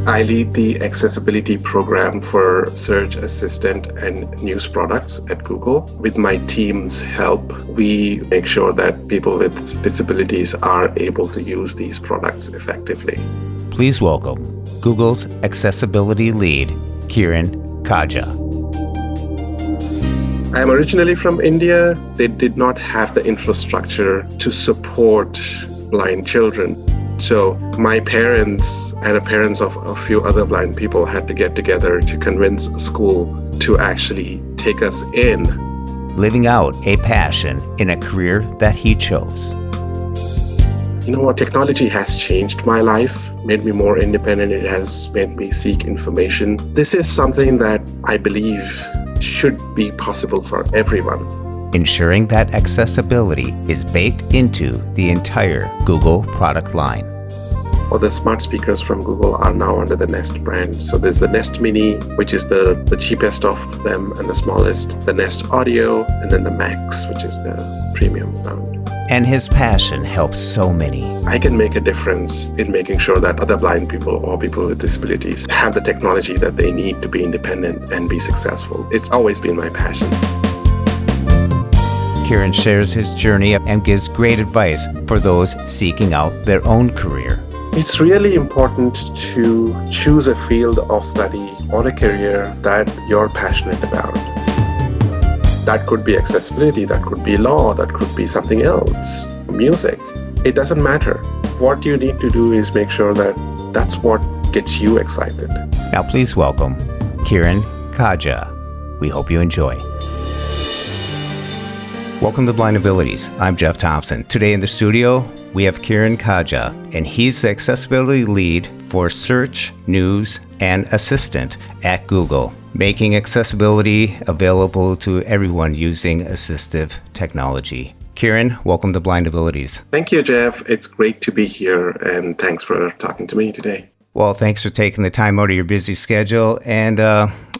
I lead the accessibility program for search assistant and news products at Google. With my team's help, we make sure that people with disabilities are able to use these products effectively. Please welcome Google's accessibility lead, Kiran Kaja. I am originally from India. They did not have the infrastructure to support blind children. So my parents and the parents of a few other blind people had to get together to convince a school to actually take us in. Living out a passion in a career that he chose. You know what? Technology has changed my life, made me more independent. It has made me seek information. This is something that I believe should be possible for everyone. Ensuring that accessibility is baked into the entire Google product line. Well, the smart speakers from Google are now under the Nest brand. So there's the Nest Mini, which is the cheapest of them and the smallest, the Nest Audio, and then the Max, which is the premium sound. And his passion helps so many. I can make a difference in making sure that other blind people or people with disabilities have the technology that they need to be independent and be successful. It's always been my passion. Kiran shares his journey and gives great advice for those seeking out their own career. It's really important to choose a field of study or a career that you're passionate about. That could be accessibility, that could be law, that could be something else, music. It doesn't matter. What you need to do is make sure that that's what gets you excited. Now please welcome Kiran Kaja. We hope you enjoy. Welcome to Blind Abilities. I'm Jeff Thompson. Today in the studio, we have Kiran Kaja, and he's the accessibility lead for search, news, and assistant at Google, making accessibility available to everyone using assistive technology. Kiran, welcome to Blind Abilities. Thank you, Jeff. It's great to be here, and thanks for talking to me today. Well, thanks for taking the time out of your busy schedule. And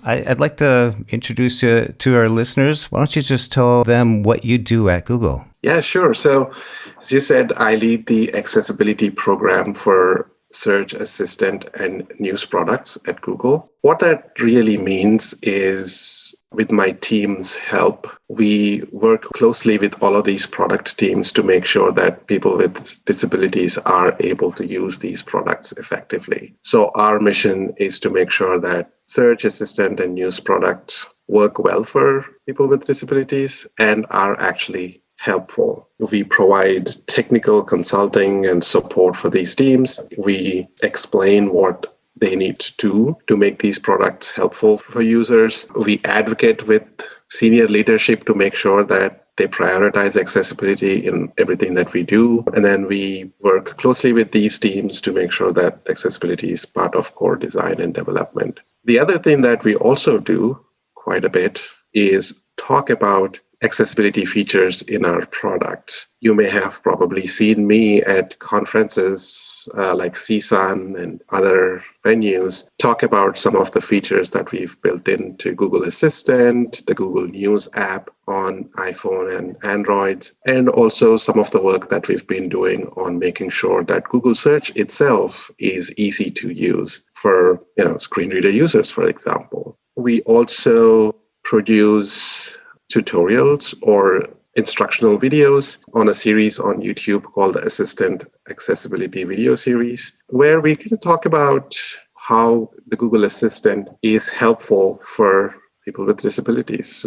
I'd like to introduce you to our listeners. Why don't you just tell them what you do at Google? Yeah, sure. So, as you said, I lead the accessibility program for search assistant and news products at Google. What that really means is, with my team's help, we work closely with all of these product teams to make sure that people with disabilities are able to use these products effectively. So our mission is to make sure that search assistant and news products work well for people with disabilities and are actually helpful. We provide technical consulting and support for these teams. We explain what they need to do to make these products helpful for users. We advocate with senior leadership to make sure that they prioritize accessibility in everything that we do. And then we work closely with these teams to make sure that accessibility is part of core design and development. The other thing that we also do quite a bit is talk about accessibility features in our products. You may have probably seen me at conferences like CSUN and other venues talk about some of the features that we've built into Google Assistant, the Google News app on iPhone and Android, and also some of the work that we've been doing on making sure that Google Search itself is easy to use for screen reader users, for example. We also produce tutorials or instructional videos on a series on YouTube called Assistant Accessibility Video Series, where we can talk about how the Google Assistant is helpful for people with disabilities.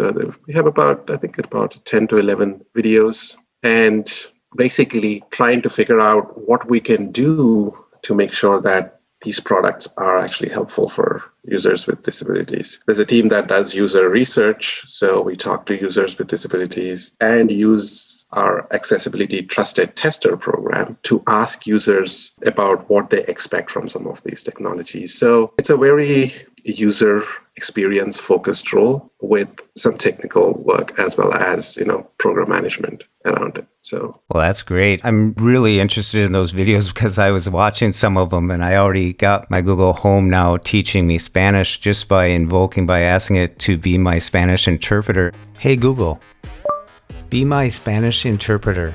We have about 10 to 11 videos, and basically trying to figure out what we can do to make sure that these products are actually helpful for users with disabilities. There's a team that does user research, so we talk to users with disabilities and use our accessibility trusted tester program to ask users about what they expect from some of these technologies. So it's a very user experience focused role with some technical work as well as, program management around it. So, well, that's great. I'm really interested in those videos because I was watching some of them and I already got my Google Home now teaching me Spanish just by asking it to be my Spanish interpreter. Hey, Google, be my Spanish interpreter.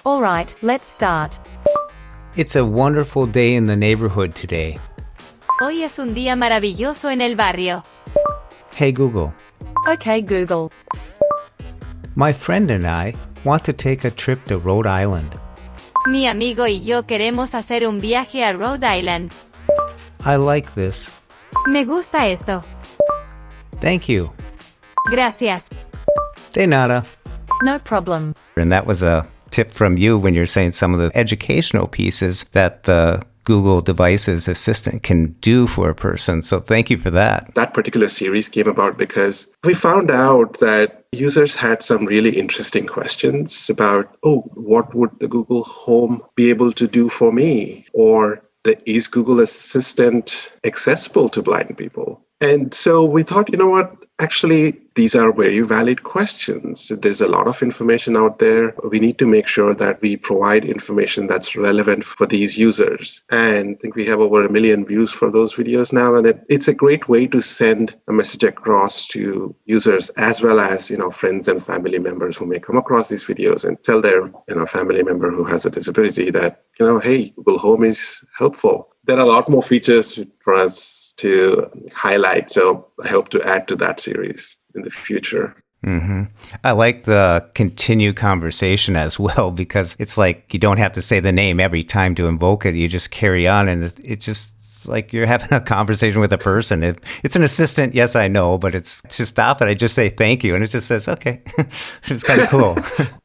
All right, let's start. It's a wonderful day in the neighborhood today. Hoy es un día maravilloso en el barrio. Hey Google, Okay, Google. my friend and I want to take a trip to Rhode Island. Mi amigo y yo queremos hacer un viaje a Rhode Island. I like this. Me gusta esto. Thank you. Gracias. De nada. No problem. And that was a tip from you when you're saying some of the educational pieces that the Google Devices Assistant can do for a person. So thank you for that. That particular series came about because we found out that users had some really interesting questions about, what would the Google Home be able to do for me? Or is Google Assistant accessible to blind people? And so we thought, you know what? Actually, these are very valid questions. There's a lot of information out there. We need to make sure that we provide information that's relevant for these users. And I think we have over 1 million views for those videos now. And it's a great way to send a message across to users as well as, friends and family members who may come across these videos and tell their, family member who has a disability that, hey, Google Home is helpful. There are a lot more features for us to highlight. So I hope to add to that series in the future. Mm-hmm. I like the continued conversation as well, because it's like you don't have to say the name every time to invoke it. You just carry on, and it just it's like you're having a conversation with a person. It's an assistant, yes, I know, but it's to stop it, I just say thank you, and it just says, okay. It's kind of cool.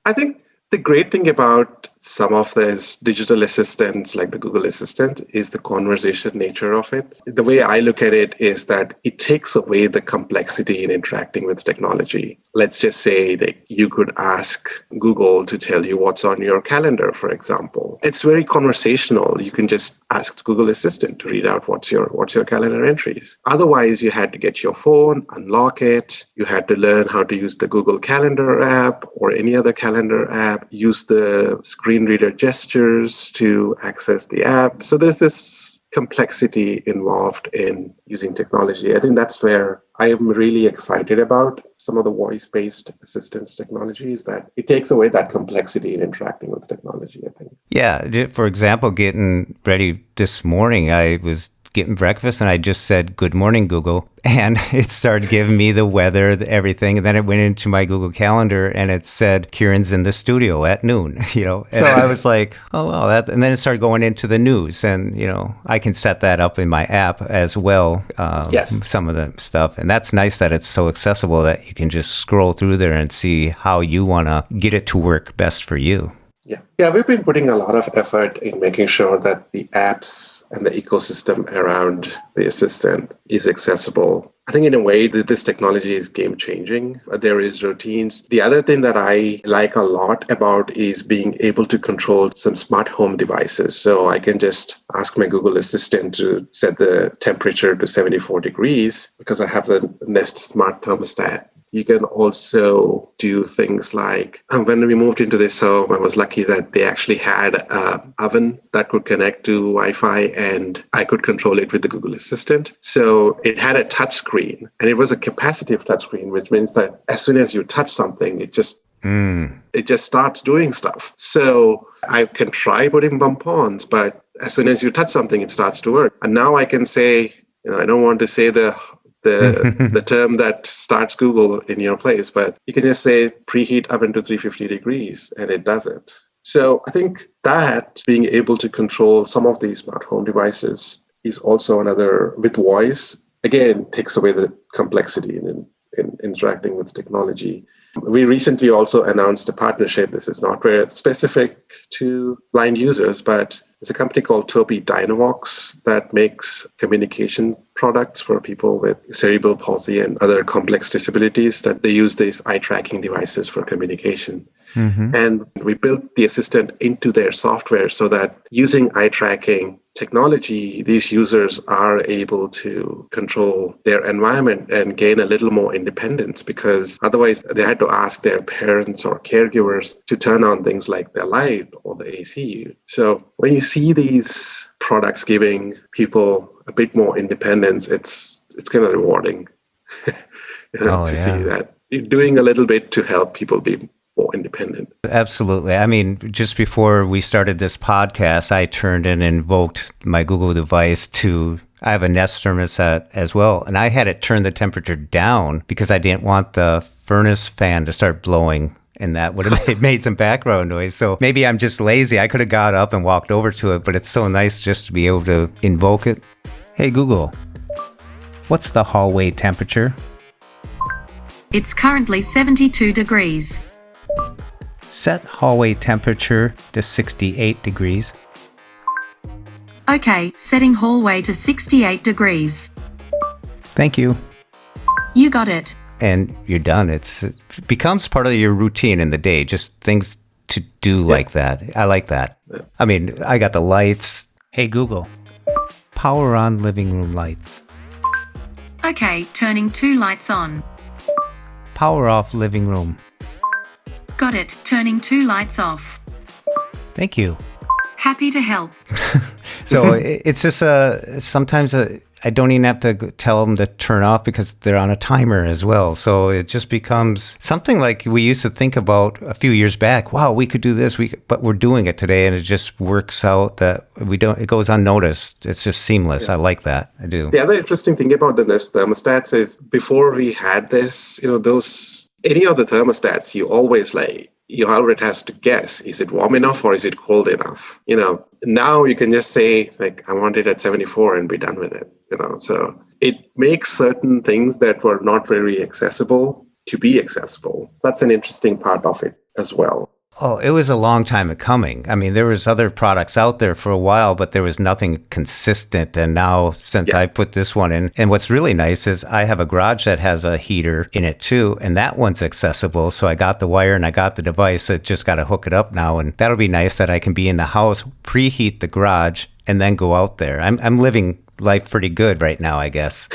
I think the great thing about some of these digital assistants like the Google Assistant is the conversation nature of it. The way I look at it is that it takes away the complexity in interacting with technology. Let's just say that you could ask Google to tell you what's on your calendar, for example. It's very conversational. You can just ask Google Assistant to read out what's your calendar entries. Otherwise, you had to get your phone, unlock it. You had to learn how to use the Google Calendar app or any other calendar app, use the screen reader gestures to access the app. So there's this complexity involved in using technology. I think that's where I am really excited about some of the voice-based assistance technologies, that it takes away that complexity in interacting with technology, I think. Yeah. For example, getting ready this morning, I was getting breakfast and I just said, "Good morning, Google." And it started giving me the weather, everything. And then it went into my Google Calendar and it said, "Kiran's in the studio at noon," So I was like, oh, wow. And then it started going into the news. And, I can set that up in my app as well. Yes. Some of the stuff. And that's nice that it's so accessible that you can just scroll through there and see how you want to get it to work best for you. Yeah, we've been putting a lot of effort in making sure that the apps and the ecosystem around the assistant is accessible. I think in a way that this technology is game changing. There is routines. The other thing that I like a lot about is being able to control some smart home devices. So I can just ask my Google Assistant to set the temperature to 74 degrees because I have the Nest Smart Thermostat. You can also do things like, when we moved into this home, I was lucky that they actually had an oven that could connect to Wi-Fi, and I could control it with the Google Assistant. So it had a touch screen, and it was a capacitive touch screen, which means that as soon as you touch something, it just starts doing stuff. So I can try putting bump-ons, but as soon as you touch something, it starts to work. And now I can say, I don't want to say the term that starts Google in your place, but you can just say preheat oven to 350 degrees and it does it. So I think that being able to control some of these smart home devices is also another, with voice, again, takes away the complexity in interacting with technology. We recently also announced a partnership. This is not very specific to blind users, but it's a company called Tobii Dynavox that makes communication products for people with cerebral palsy and other complex disabilities, that they use these eye tracking devices for communication. Mm-hmm. And we built the assistant into their software so that using eye tracking technology, these users are able to control their environment and gain a little more independence, because otherwise they had to ask their parents or caregivers to turn on things like the light or the AC. So when you see these products giving people a bit more independence, it's kind of rewarding to see that you're doing a little bit to help people be more independent. Absolutely. I mean, just before we started this podcast, I turned and invoked my Google device to I have a Nest thermostat as well, and I had it turn the temperature down because I didn't want the furnace fan to start blowing, and that would have made some background noise. So maybe I'm just lazy. I could have got up and walked over to it, but it's so nice just to be able to invoke it. Hey, Google, what's the hallway temperature? It's currently 72 degrees. Set hallway temperature to 68 degrees. Okay, setting hallway to 68 degrees. Thank you. You got it. And you're done. It becomes part of your routine in the day, just things to do like that. I like that. I mean, I got the lights. Hey, Google, power on living room lights. Okay, turning 2 lights on. Power off living room. Got it, turning 2 lights off. Thank you. Happy to help. So it's just sometimes I don't even have to tell them to turn off because they're on a timer as well. So it just becomes something like we used to think about a few years back. Wow, we could do this, but we're doing it today, and it just works out that we don't. It goes unnoticed. It's just seamless. Yeah. I like that. I do. The other interesting thing about the Nest thermostats is before we had this, any of the thermostats, you already has to guess, is it warm enough or is it cold enough? Now you can just say, like, I want it at 74 and be done with it. So it makes certain things that were not very accessible to be accessible. That's an interesting part of it as well. Oh, it was a long time coming. I mean, there was other products out there for a while, but there was nothing consistent. And now since I put this one in, and what's really nice is I have a garage that has a heater in it too, and that one's accessible. So I got the wire and I got the device. So just got to hook it up now. And that'll be nice that I can be in the house, preheat the garage, and then go out there. I'm living life pretty good right now, I guess.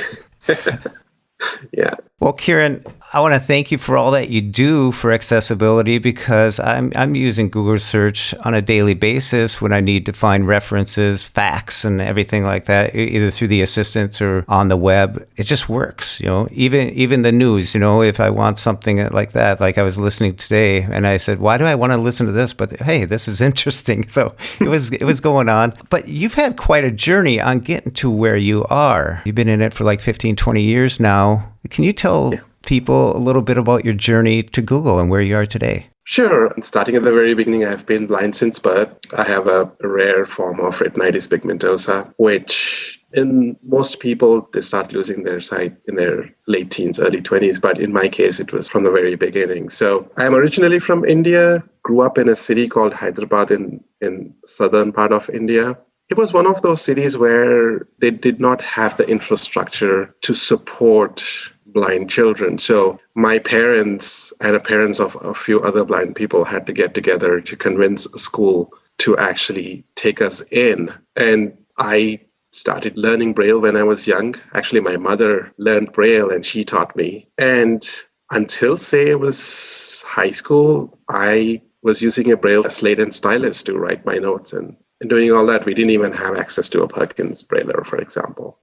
Yeah. Well, Kiran, I want to thank you for all that you do for accessibility, because I'm using Google search on a daily basis when I need to find references, facts, and everything like that, either through the assistants or on the web. It just works, even the news, if I want something like that, like I was listening today and I said, why do I want to listen to this? But hey, this is interesting. So it was going on. But you've had quite a journey on getting to where you are. You've been in it for like 15, 20 years now. Can you tell people a little bit about your journey to Google and where you are today? Sure. Starting at the very beginning, I've been blind since birth. I have a rare form of retinitis pigmentosa, which in most people, they start losing their sight in their late teens, early 20s. But in my case, it was from the very beginning. So I'm originally from India, grew up in a city called Hyderabad in southern part of India. It was one of those cities where they did not have the infrastructure to support blind children. So my parents and the parents of a few other blind people had to get together to convince a school to actually take us in. And I started learning Braille when I was young. Actually, my mother learned Braille and she taught me. And until, say, it was high school, I was using a Braille slate and stylus to write my notes and doing all that. We didn't even have access to a Perkins Brailler, for example.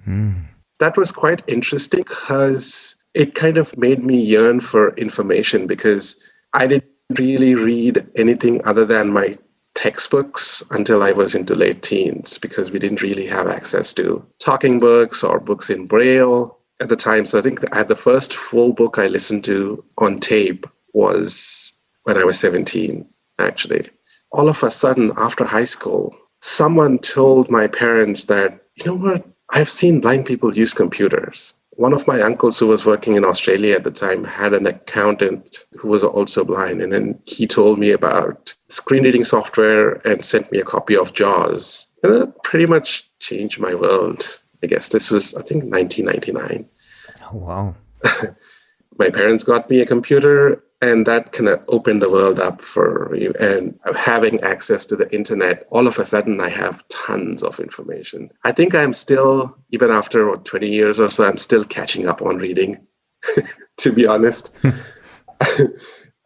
That was quite interesting because it kind of made me yearn for information, because I didn't really read anything other than my textbooks until I was into late teens, because we didn't really have access to talking books or books in Braille at the time. So I think the first full book I listened to on tape was when I was 17, actually. All of a sudden, after high school, someone told my parents that, you know what, I've seen blind people use computers. One of my uncles who was working in Australia at the time had an accountant who was also blind. And then he told me about screen reading software and sent me a copy of JAWS. And that pretty much changed my world. I guess this was, I think, 1999. Oh, wow. My parents got me a computer, and that kind of opened the world up for you. And having access to the internet, all of a sudden, I have tons of information. I think I'm still, even after 20 years or so, I'm still catching up on reading, to be honest.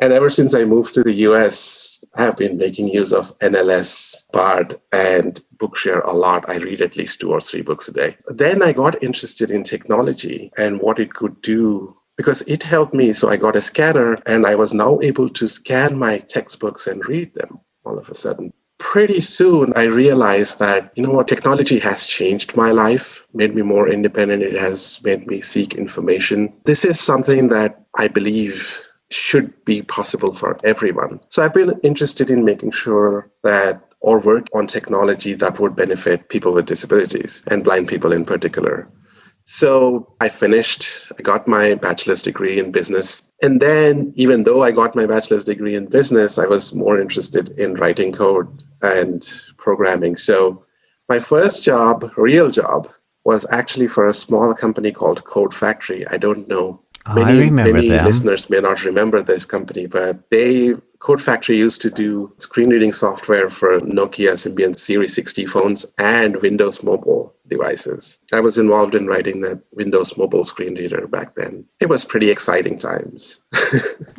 And ever since I moved to the US, I have been making use of NLS, Bard, and Bookshare a lot. I read at least 2 or 3 books a day. Then I got interested in technology and what it could do, because it helped me. So I got a scanner, and I was now able to scan my textbooks and read them all of a sudden. pretty soon I realized that, technology has changed my life, made me more independent. It has made me seek information. This is something that I believe should be possible for everyone. So I've been interested in making sure that or work on technology that would benefit people with disabilities and blind people in particular. So I got my bachelor's degree in business. And then even though I got my bachelor's degree in business, I was more interested in writing code and programming. So my first real job, was actually for a small company called Code Factory. I don't know. I remember many them. listeners may not remember this company, but Code Factory used to do screen reading software for Nokia Symbian Series 60 phones and Windows Mobile devices. I was involved in writing that Windows Mobile screen reader back then. It was pretty exciting times.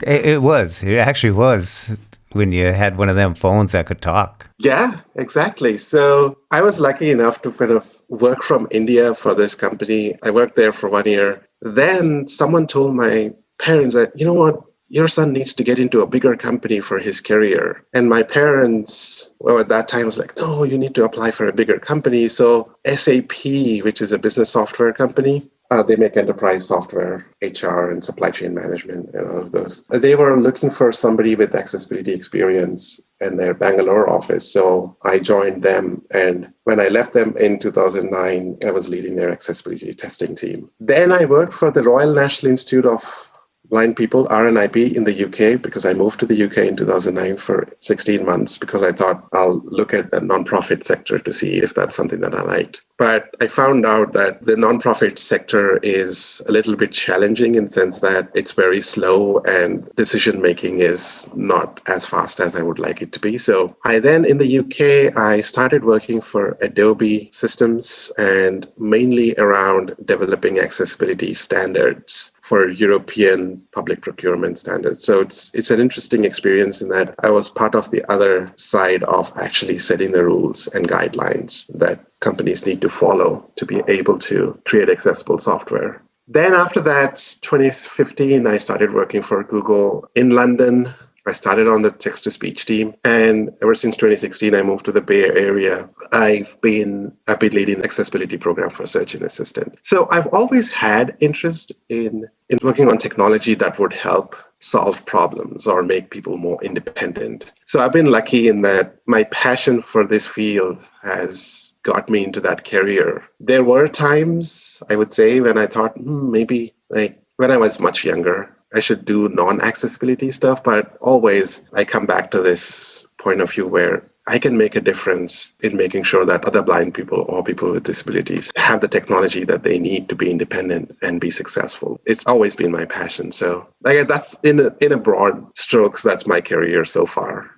It was. It actually was when you had one of them phones that could talk. Yeah, exactly. So I was lucky enough to kind of work from India for this company. I worked there for 1 year. Then someone told my parents that, you know what, your son needs to get into a bigger company for his career. And my parents, at that time was like, no, you need to apply for a bigger company. So SAP, which is a business software company, they make enterprise software, HR and supply chain management and all of those. They were looking for somebody with accessibility experience in their Bangalore office. So I joined them. And when I left them in 2009, I was leading their accessibility testing team. Then I worked for the Royal National Institute of Blind People, RNIP, in the UK, because I moved to the UK in 2009 for 16 months because I thought I'll look at the nonprofit sector to see if that's something that I liked. But I found out that the nonprofit sector is a little bit challenging in the sense that it's very slow and decision-making is not as fast as I would like it to be. So I then, in the UK, I started working for Adobe Systems and mainly around developing accessibility standards for European public procurement standards. So it's an interesting experience in that I was part of the other side of actually setting the rules and guidelines that companies need to follow to be able to create accessible software. Then after that, 2015, I started working for Google in London. I started on the text-to-speech team, and ever since 2016, I moved to the Bay Area. I've been leading the accessibility program for Search and Assistant. So I've always had interest in working on technology that would help solve problems or make people more independent. So I've been lucky in that my passion for this field has got me into that career. There were times, I would say, when I thought maybe when I was much younger, I should do non-accessibility stuff, but always I come back to this point of view where I can make a difference in making sure that other blind people or people with disabilities have the technology that they need to be independent and be successful. It's always been my passion. So that's in a broad strokes, that's my career so far.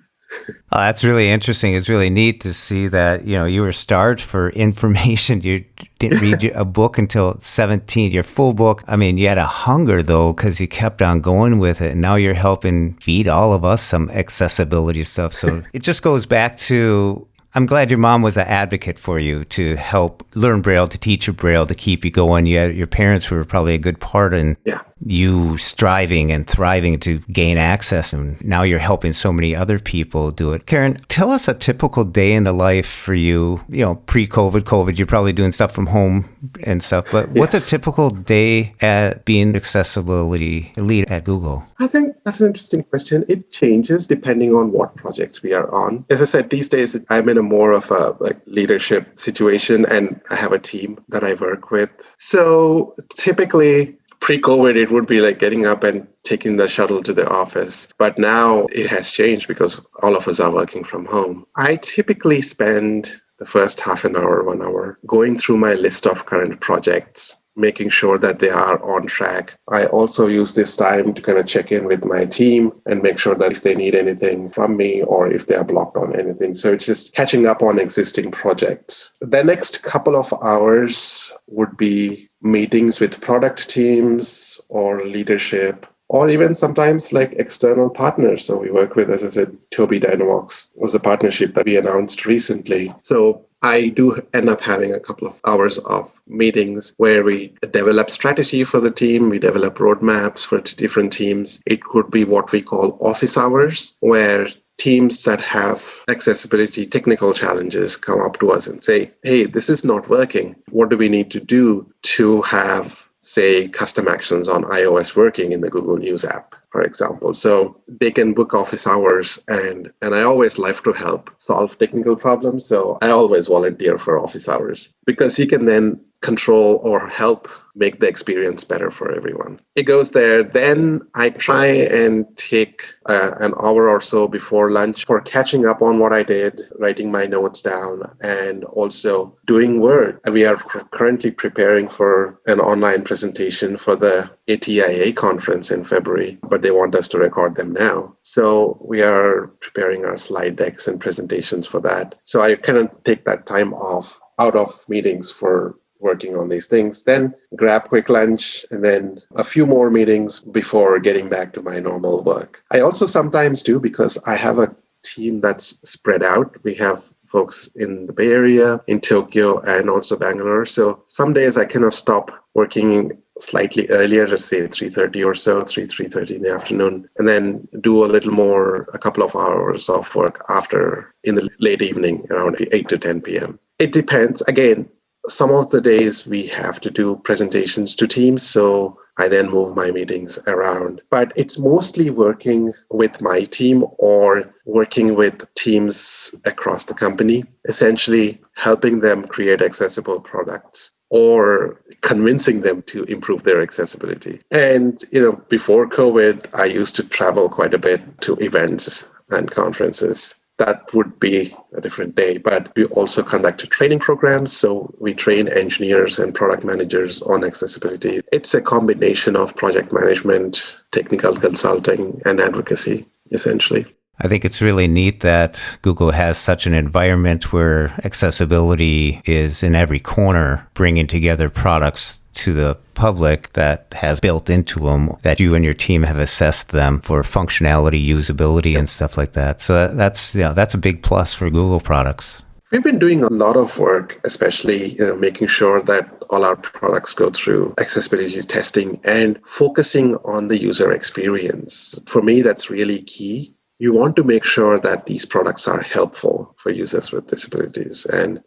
Oh, that's really interesting. It's really neat to see that, you were starved for information. You didn't read a book until 17, your full book. I mean, you had a hunger, though, because you kept on going with it. And now you're helping feed all of us some accessibility stuff. So it just goes back to, I'm glad your mom was an advocate for you to help learn Braille, to teach you Braille, to keep you going. You had your parents were probably a good part in you striving and thriving to gain access. And now you're helping so many other people do it. Kiran, tell us a typical day in the life for you, pre-COVID, you're probably doing stuff from home and stuff. But what's a typical day at being accessibility lead at Google? I think that's an interesting question. It changes depending on what projects we are on. As I said, these days I'm in a more of a leadership situation and I have a team that I work with. So typically pre-COVID, it would be like getting up and taking the shuttle to the office. But now it has changed because all of us are working from home. I typically spend the first half an hour, 1 hour, going through my list of current projects, making sure that they are on track. I also use this time to kind of check in with my team and make sure that if they need anything from me or if they are blocked on anything. So it's just catching up on existing projects. The next couple of hours would be meetings with product teams or leadership, or even sometimes external partners. So we work with, as I said, Tobii Dynavox was a partnership that we announced recently. So I do end up having a couple of hours of meetings where we develop strategy for the team. We develop roadmaps for different teams. It could be what we call office hours, where teams that have accessibility technical challenges come up to us and say, hey, this is not working. What do we need to do to have, say, custom actions on iOS working in the Google News app, for example? So they can book office hours, and I always like to help solve technical problems. So I always volunteer for office hours because you can then control or help make the experience better for everyone. It goes there. Then I try and take an hour or so before lunch for catching up on what I did, writing my notes down, and also doing work. We are currently preparing for an online presentation for the ATIA conference in February, but they want us to record them now. So we are preparing our slide decks and presentations for that. So I kind of take that time off out of meetings for working on these things, then grab quick lunch, and then a few more meetings before getting back to my normal work. I also sometimes do, because I have a team that's spread out. We have folks in the Bay Area, in Tokyo, and also Bangalore. So some days I kind of stop working slightly earlier, let's say 3:30 or so, 3:30 in the afternoon, and then do a little more, a couple of hours of work after in the late evening, around 8 to 10 p.m. It depends. Again, some of the days we have to do presentations to teams, so I then move my meetings around. But it's mostly working with my team or working with teams across the company, essentially helping them create accessible products or convincing them to improve their accessibility. And, before COVID, I used to travel quite a bit to events and conferences. That would be a different day, but we also conducted training programs. So we train engineers and product managers on accessibility. It's a combination of project management, technical consulting, and advocacy, essentially. I think it's really neat that Google has such an environment where accessibility is in every corner, bringing together products to the public that has built into them, that you and your team have assessed them for functionality, usability, and stuff like that. So that's a big plus for Google products. We've been doing a lot of work, especially making sure that all our products go through accessibility testing and focusing on the user experience. For me, that's really key. You want to make sure that these products are helpful for users with disabilities. And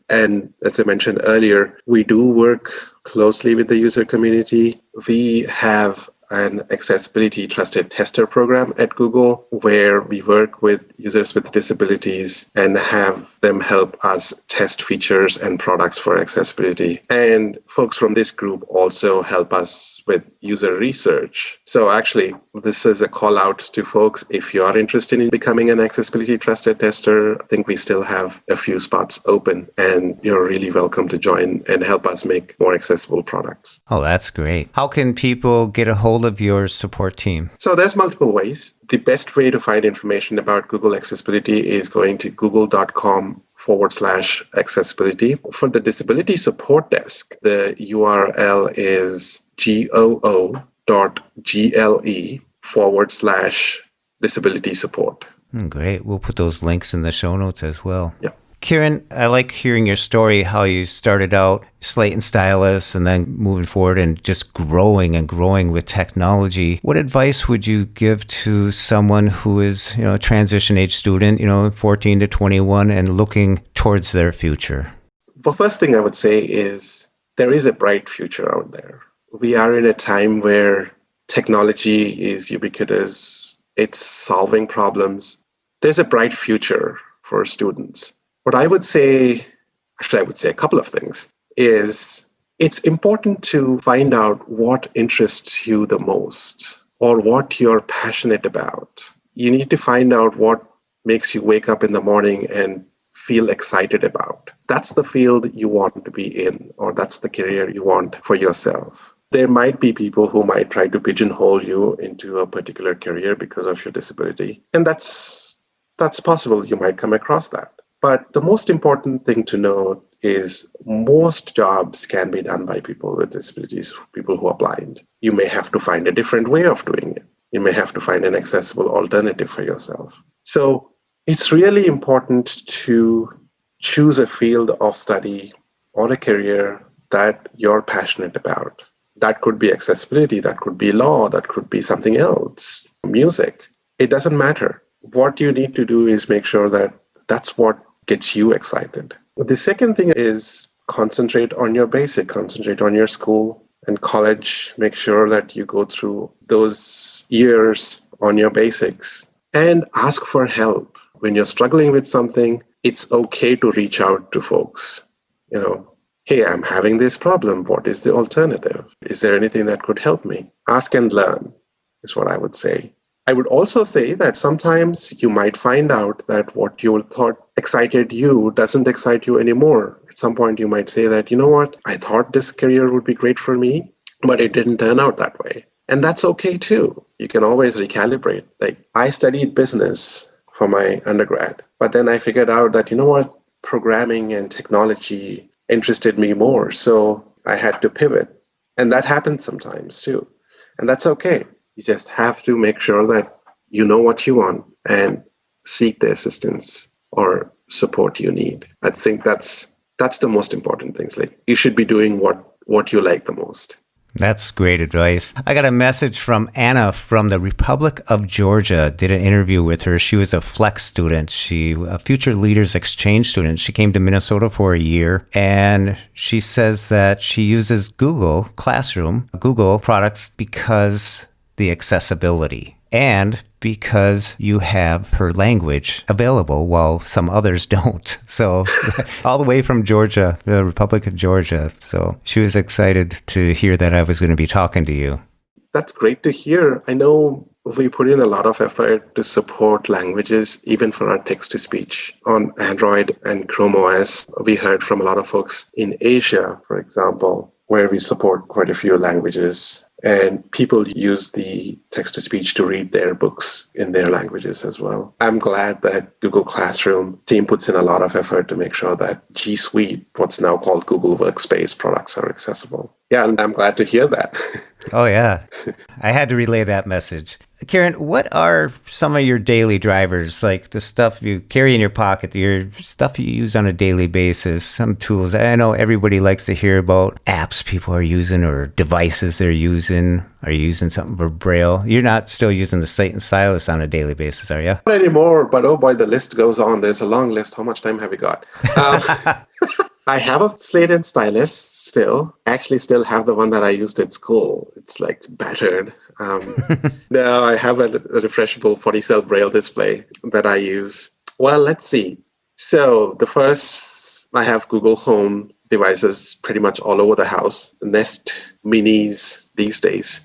as I mentioned earlier, we do work closely with the user community. We have an accessibility trusted tester program at Google where we work with users with disabilities and have them help us test features and products for accessibility. And folks from this group also help us with user research. So actually, this is a call out to folks. If you are interested in becoming an accessibility trusted tester, I think we still have a few spots open, and you're really welcome to join and help us make more accessible products. Oh, that's great. How can people get a hold of your support team? So there's multiple ways. The best way to find information about Google Accessibility is going to google.com/accessibility. For the disability support desk, the URL is goo.gle/disability support. Great. We'll put those links in the show notes as well. Yeah. Kiran, I like hearing your story, how you started out slate and stylus and then moving forward and just growing with technology. What advice would you give to someone who is, a transition age student, 14 to 21 and looking towards their future? The first thing I would say is there is a bright future out there. We are in a time where technology is ubiquitous. It's solving problems. There's a bright future for students. What I would say a couple of things, is it's important to find out what interests you the most or what you're passionate about. You need to find out what makes you wake up in the morning and feel excited about. That's the field you want to be in, or that's the career you want for yourself. There might be people who might try to pigeonhole you into a particular career because of your disability, and that's possible. You might come across that. But the most important thing to know is most jobs can be done by people with disabilities, people who are blind. You may have to find a different way of doing it. You may have to find an accessible alternative for yourself. So it's really important to choose a field of study or a career that you're passionate about. That could be accessibility, that could be law, that could be something else, music. It doesn't matter. what you need to do is make sure that that's what gets you excited. The second thing is concentrate on your basic, concentrate on your school and college. Make sure that you go through those years on your basics and ask for help. When you're struggling with something, it's okay to reach out to folks. Hey, I'm having this problem. What is the alternative? Is there anything that could help me? Ask and learn is what I would say. I would also say that sometimes you might find out that what you thought excited you doesn't excite you anymore. At some point, you might say that, you know what, I thought this career would be great for me, but it didn't turn out that way. And that's okay too. You can always recalibrate. Like, I studied business for my undergrad, but then I figured out that, you know what, programming and technology interested me more. So I had to pivot. And that happens sometimes too. And that's okay. You just have to make sure that you know what you want and seek the assistance or support you need. I think that's the most important things. Like, you should be doing what you like the most. That's great advice. I got a message from Anna from the Republic of Georgia. Did an interview with her. She was a Flex student. A Future Leaders Exchange student. She came to Minnesota for a year, and she says that she uses Google Classroom, Google products, because the accessibility and because you have her language available while some others don't. So all the way from Georgia, the Republic of Georgia. So she was excited to hear that I was going to be talking to you. That's great to hear. I know we put in a lot of effort to support languages, even for our text-to-speech on Android and Chrome OS. We heard from a lot of folks in Asia, for example, where we support quite a few languages. And people use the text-to-speech to read their books in their languages as well. I'm glad that Google Classroom team puts in a lot of effort to make sure that G Suite, what's now called Google Workspace products, are accessible. Yeah, and I'm glad to hear that. Oh, yeah. I had to relay that message. Kiran, what are some of your daily drivers, like the stuff you carry in your pocket, your stuff you use on a daily basis, some tools? I know everybody likes to hear about apps people are using or devices they're using. Are you using something for Braille? You're not still using the Slate and Stylus on a daily basis, are you? Not anymore, but oh boy, the list goes on. There's a long list. How much time have we got? I have a Slate and Stylus still. I actually still have the one that I used at school. It's like battered. Now I have a refreshable 40-cell Braille display that I use. Well, let's see. So the first, I have Google Home devices pretty much all over the house. Nest Minis these days.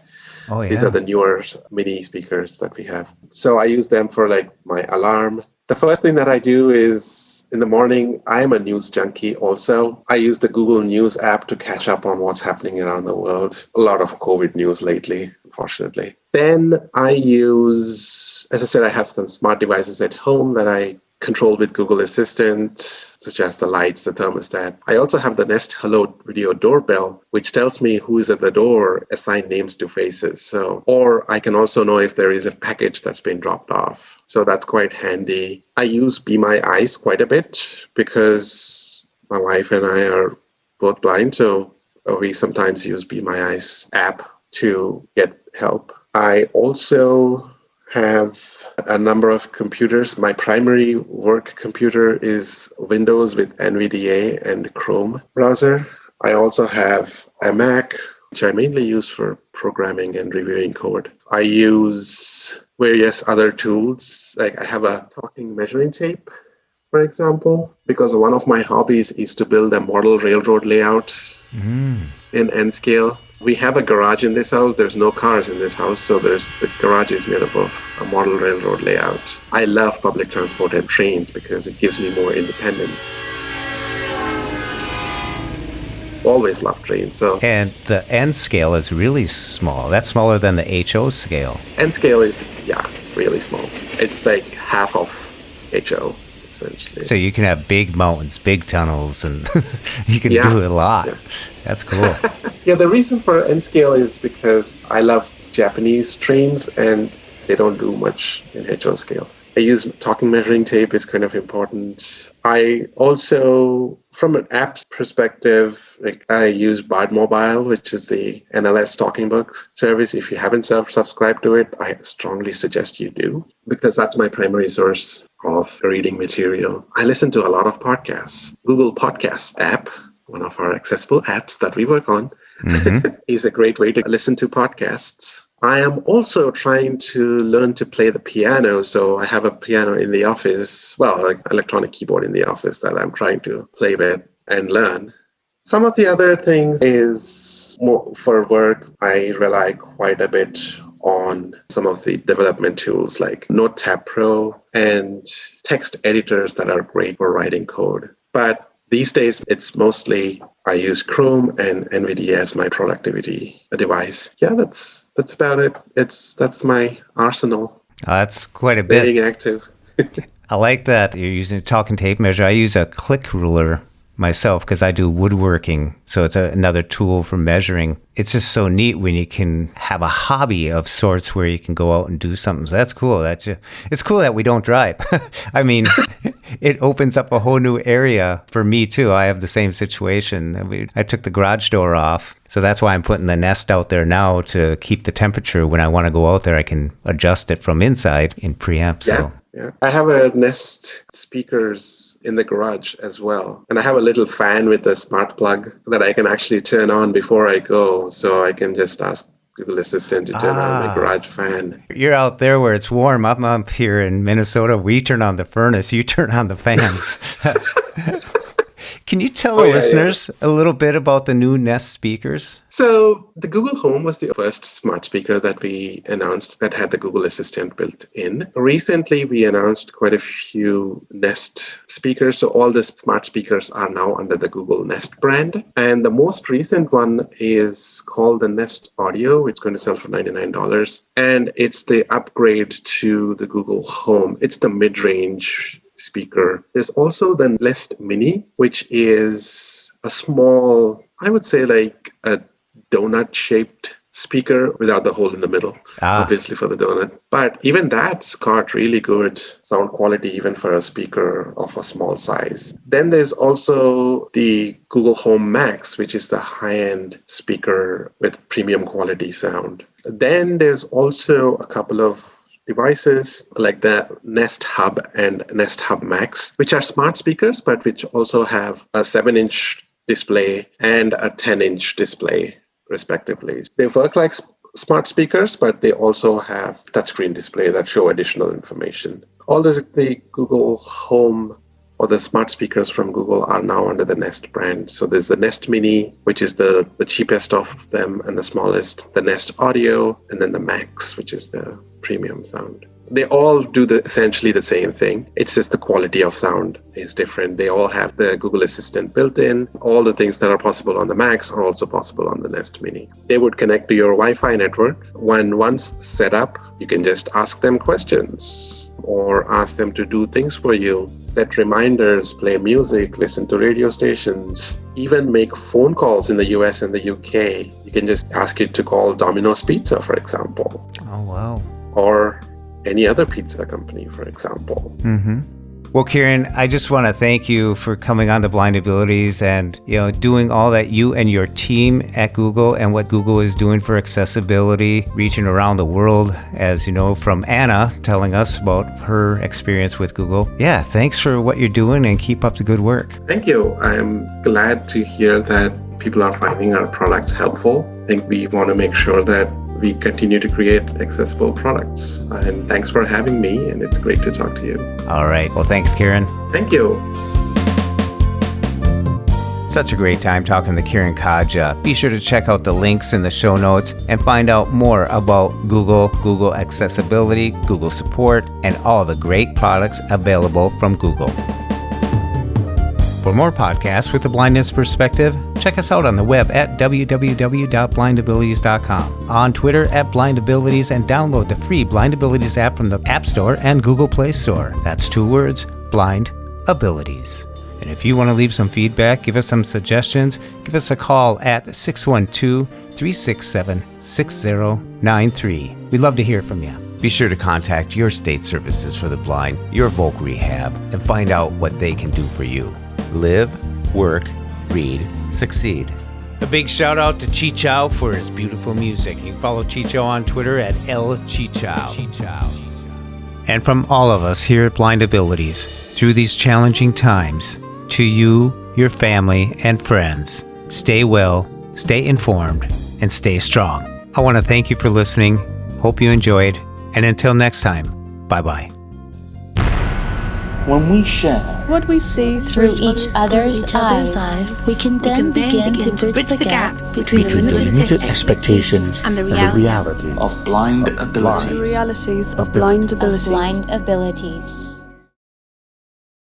Oh, yeah. These are the newer mini speakers that we have. So I use them for like my alarm. The first thing that I do is in the morning, I'm a news junkie also. I use the Google News app to catch up on what's happening around the world. A lot of COVID news lately, unfortunately. Then I use, as I said, I have some smart devices at home that I control with Google Assistant, such as the lights, the thermostat. I also have the Nest Hello video doorbell, which tells me who is at the door, assign names to faces. Or I can also know if there is a package that's been dropped off. So that's quite handy. I use Be My Eyes quite a bit because my wife and I are both blind. So we sometimes use Be My Eyes app to get help. I also have a number of computers. My primary work computer is Windows with NVDA and Chrome browser. I also have a Mac, which I mainly use for programming and reviewing code. I use various other tools, like I have a talking measuring tape, for example, because one of my hobbies is to build a model railroad layout in N-scale. We have a garage in this house. There's no cars in this house, so the garage is made up of a model railroad layout. I love public transport and trains because it gives me more independence. Always loved trains. And the N scale is really small. That's smaller than the HO scale. N scale is, really small. It's like half of HO, essentially. So you can have big mountains, big tunnels, and you can do a lot. Yeah. That's cool. The reason for N-scale is because I love Japanese trains and they don't do much in HO scale. I use talking measuring tape is kind of important. I also, from an apps perspective, I use Bard Mobile, which is the NLS talking book service. If you haven't subscribed to it, I strongly suggest you do, because that's my primary source of reading material. I listen to a lot of podcasts. Google Podcasts app, one of our accessible apps that we work on, is a great way to listen to podcasts. I am also trying to learn to play the piano. So I have a piano in the office, like electronic keyboard in the office that I'm trying to play with and learn. Some of the other things is more for work. I rely quite a bit on some of the development tools like NoteTab Pro and text editors that are great for writing code. But these days, it's mostly I use Chrome and NVIDIA as my productivity device. Yeah, that's about it. That's my arsenal. That's quite a bit. Being active. I like that you're using a talking tape measure. I use a click ruler myself because I do woodworking. So it's another tool for measuring. It's just so neat when you can have a hobby of sorts where you can go out and do something. So that's cool. It's cool that we don't drive. I mean, it opens up a whole new area for me too. I have the same situation. I took the garage door off. So that's why I'm putting the Nest out there now to keep the temperature. When I want to go out there, I can adjust it from inside in preamp. So. Yeah, I have a Nest speakers in the garage as well. And I have a little fan with a smart plug that I can actually turn on before I go. So I can just ask Google Assistant to turn on my garage fan. You're out there where it's warm. I'm up here in Minnesota. We turn on the furnace. You turn on the fans. Can you tell the listeners a little bit about the new Nest speakers? So the Google Home was the first smart speaker that we announced that had the Google Assistant built in. Recently, we announced quite a few Nest speakers. So all the smart speakers are now under the Google Nest brand. And the most recent one is called the Nest Audio. It's going to sell for $99. And it's the upgrade to the Google Home. It's the mid-range speaker. There's also the Nest Mini, which is a small, I would say like a donut-shaped speaker without the hole in the middle, obviously for the donut. But even that's got really good sound quality even for a speaker of a small size. Then there's also the Google Home Max, which is the high-end speaker with premium quality sound. Then there's also a couple of devices like the Nest Hub and Nest Hub Max, which are smart speakers, but which also have a 7-inch display and a 10-inch display, respectively. They work like smart speakers, but they also have touchscreen display that show additional information. All the Google Home or the smart speakers from Google are now under the Nest brand. So there's the Nest Mini, which is the cheapest of them and the smallest, the Nest Audio, and then the Max, which is the premium sound. They all do essentially the same thing. It's just the quality of sound is different. They all have the Google Assistant built in. All the things that are possible on the Max are also possible on the Nest Mini. They would connect to your Wi-Fi network. Once set up, you can just ask them questions or ask them to do things for you. Set reminders, play music, listen to radio stations, even make phone calls in the US and the UK. You can just ask it to call Domino's Pizza, for example. Oh, wow. Or any other pizza company, for example. Mm-hmm. Well, Kiran, I just want to thank you for coming on to Blind Abilities and, doing all that you and your team at Google and what Google is doing for accessibility, reaching around the world, as you know, from Anna telling us about her experience with Google. Yeah, thanks for what you're doing and keep up the good work. Thank you. I'm glad to hear that people are finding our products helpful. I think we want to make sure that we continue to create accessible products. And thanks for having me, and it's great to talk to you. All right. Well, thanks, Kiran. Thank you. Such a great time talking to Kiran Kaja. Be sure to check out the links in the show notes and find out more about Google, Google Accessibility, Google Support, and all the great products available from Google. For more podcasts with a blindness perspective, check us out on the web at www.blindabilities.com, on Twitter at blindabilities, and download the free Blind Abilities app from the App Store and Google Play Store. That's 2 words, Blind Abilities. And if you want to leave some feedback, give us some suggestions, give us a call at 612-367-6093. We'd love to hear from you. Be sure to contact your state services for the blind, your Voc Rehab, and find out what they can do for you. Live, work, read, succeed. A big shout out to Chi Chow for his beautiful music. You can follow Chi Chow on Twitter at LChichow. And from all of us here at Blind Abilities, through these challenging times, to you, your family, and friends, stay well, stay informed, and stay strong. I want to thank you for listening. Hope you enjoyed. And until next time, bye-bye. When we share what we see through each other's eyes, we can then begin to bridge the gap between the limited expectations and the realities of blind abilities. The realities of blind abilities. Blind abilities.